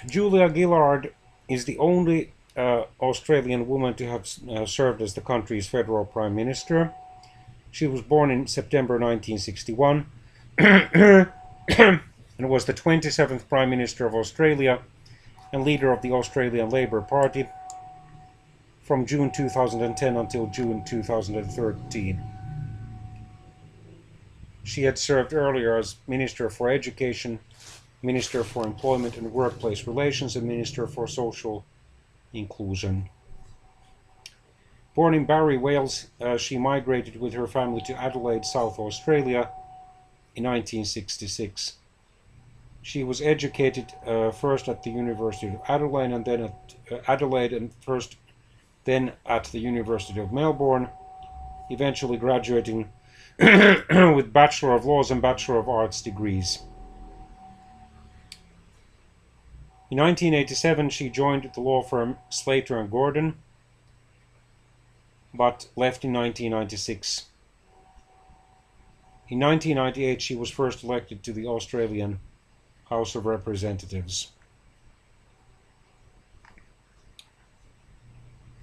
Julia Gillard is the only Australian woman to have served as the country's federal prime minister. She was born in September 1961 and was the 27th Prime Minister of Australia and leader of the Australian Labor Party from June 2010 until June 2013. She had served earlier as Minister for Education, Minister for Employment and Workplace Relations, and Minister for Social Inclusion. Born in Barrie, Wales, she migrated with her family to Adelaide, South Australia in 1966. She was educated first at the University of Adelaide and then at the University of Melbourne, eventually graduating with Bachelor of Laws and Bachelor of Arts degrees. In 1987, she joined the law firm Slater and Gordon, but left in 1996. In 1998, she was first elected to the Australian House of Representatives.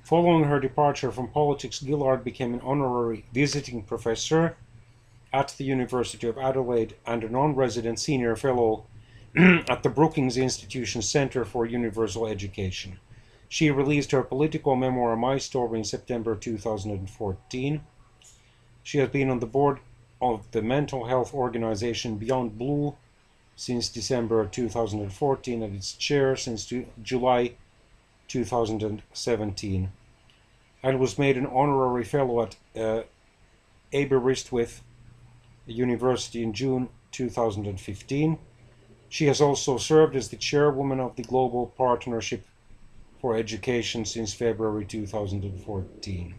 Following her departure from politics, Gillard became an honorary visiting professor at the University of Adelaide and a non-resident senior fellow at the Brookings Institution's Centre for Universal Education. She released her political memoir, My Story, in September 2014. She has been on the board of the mental health organization Beyond Blue since December 2014 and its chair since July 2017, and was made an honorary fellow at Aberystwyth University in June 2015. She has also served as the chairwoman of the Global Partnership for Education since February 2014.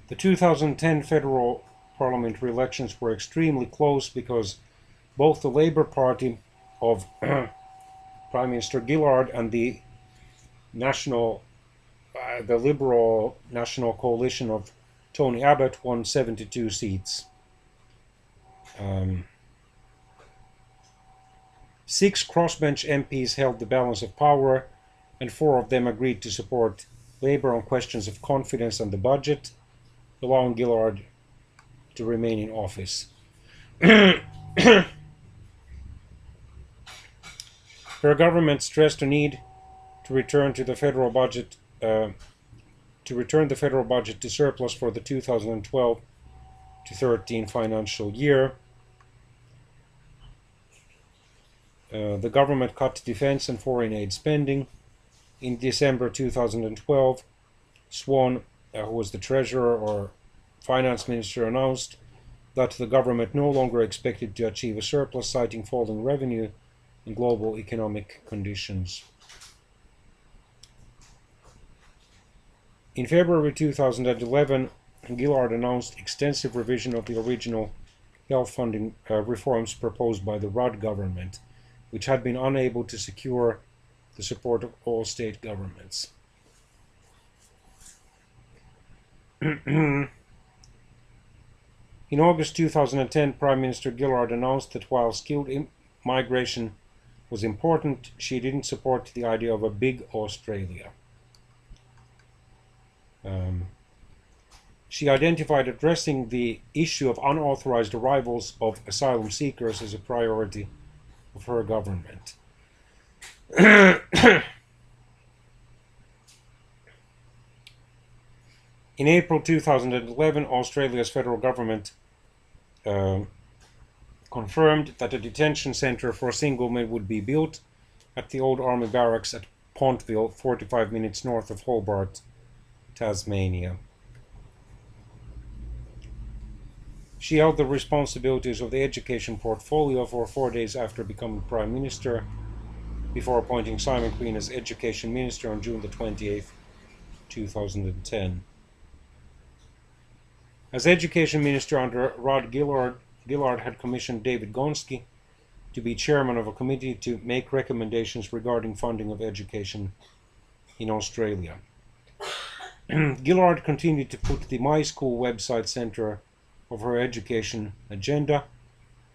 The 2010 federal parliamentary elections were extremely close because both the Labour Party of Prime Minister Gillard and the Liberal National Coalition of Tony Abbott won 72 seats. 6 crossbench MPs held the balance of power, and 4 of them agreed to support Labour on questions of confidence and the budget, allowing Gillard to remain in office. Her government stressed the need to return the federal budget to surplus for the 2012-13 financial year. The government cut defense and foreign aid spending. In December 2012, Swan, who was the treasurer or finance minister, announced that the government no longer expected to achieve a surplus, citing falling revenue and global economic conditions. In February 2011, Gillard announced extensive revision of the original health funding reforms proposed by the Rudd government, which had been unable to secure the support of all state governments. In August 2010, Prime Minister Gillard announced that while skilled migration was important, she didn't support the idea of a big Australia. She identified addressing the issue of unauthorized arrivals of asylum seekers as a priority of her government. In April 2011, Australia's federal government confirmed that a detention centre for single men would be built at the old army barracks at Pontville, 45 minutes north of Hobart, Tasmania. She held the responsibilities of the education portfolio for 4 days after becoming Prime Minister, before appointing Simon Crean as Education Minister on June the 28th, 2010. As Education Minister under Rudd, Gillard had commissioned David Gonski to be chairman of a committee to make recommendations regarding funding of education in Australia. Gillard continued to put the My School website center of her education agenda,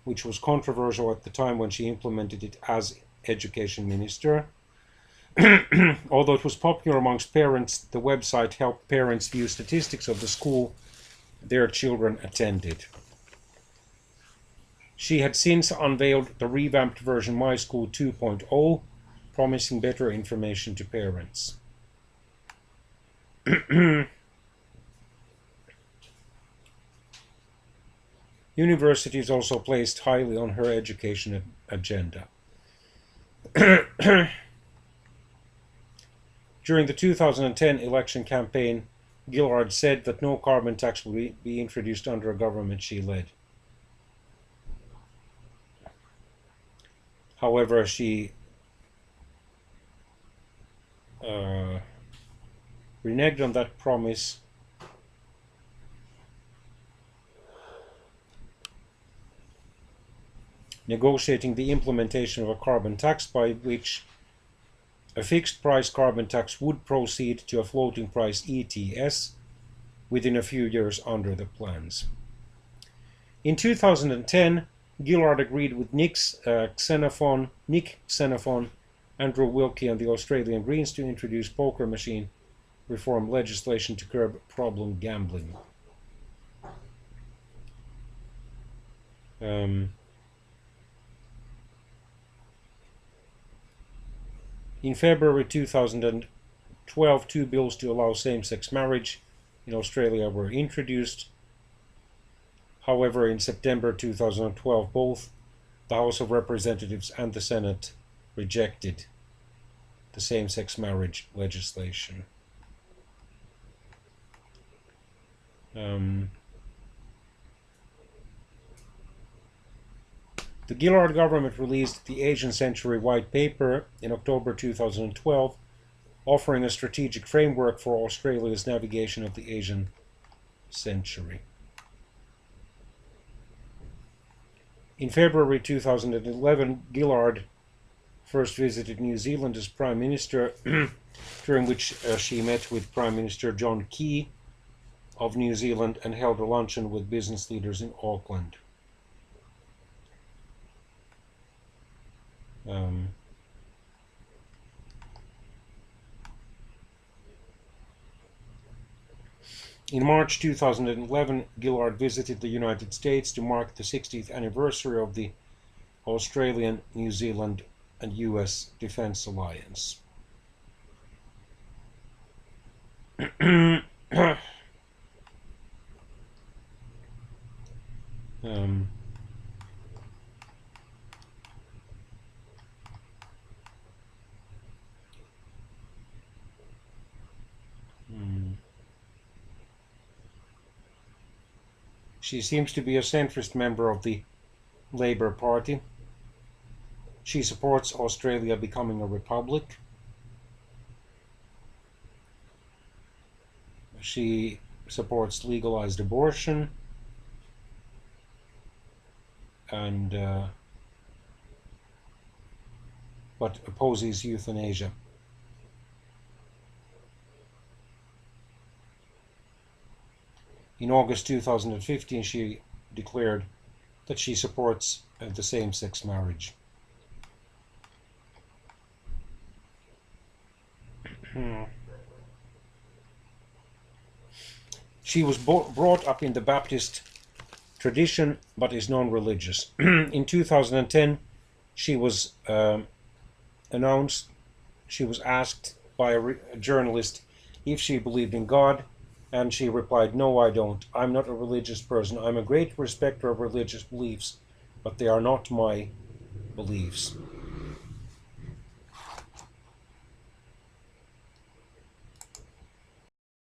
which was controversial at the time when she implemented it as education minister. Although it was popular amongst parents, the website helped parents view statistics of the school their children attended. She had since unveiled the revamped version My School 2.0, promising better information to parents. Universities also placed highly on her education agenda. During the 2010 election campaign, Gillard said that no carbon tax would be introduced under a government she led. However, she reneged on that promise, negotiating the implementation of a carbon tax by which a fixed price carbon tax would proceed to a floating price ETS within a few years under the plans. In 2010, Gillard agreed with Nick Xenophon, Andrew Wilkie and the Australian Greens to introduce poker machine reform legislation to curb problem gambling. In February 2012, two bills to allow same-sex marriage in Australia were introduced. However, in September 2012, both the House of Representatives and the Senate rejected the same-sex marriage legislation. The Gillard government released the Asian Century White Paper in October 2012, offering a strategic framework for Australia's navigation of the Asian century. In February 2011, Gillard first visited New Zealand as Prime Minister, during which she met with Prime Minister John Key of New Zealand and held a luncheon with business leaders in Auckland. In March 2011, Gillard visited the United States to mark the 60th anniversary of the Australian, New Zealand, and US Defence Alliance. She seems to be a centrist member of the Labour Party. She supports Australia becoming a republic. She supports legalized abortion and but opposes euthanasia. In August 2015, she declared that she supports the same-sex marriage. She was brought up in the Baptist tradition, but is non-religious. In 2010, she was asked by a journalist if she believed in God, and she replied, "No, I don't. I'm not a religious person. I'm a great respecter of religious beliefs, but they are not my beliefs."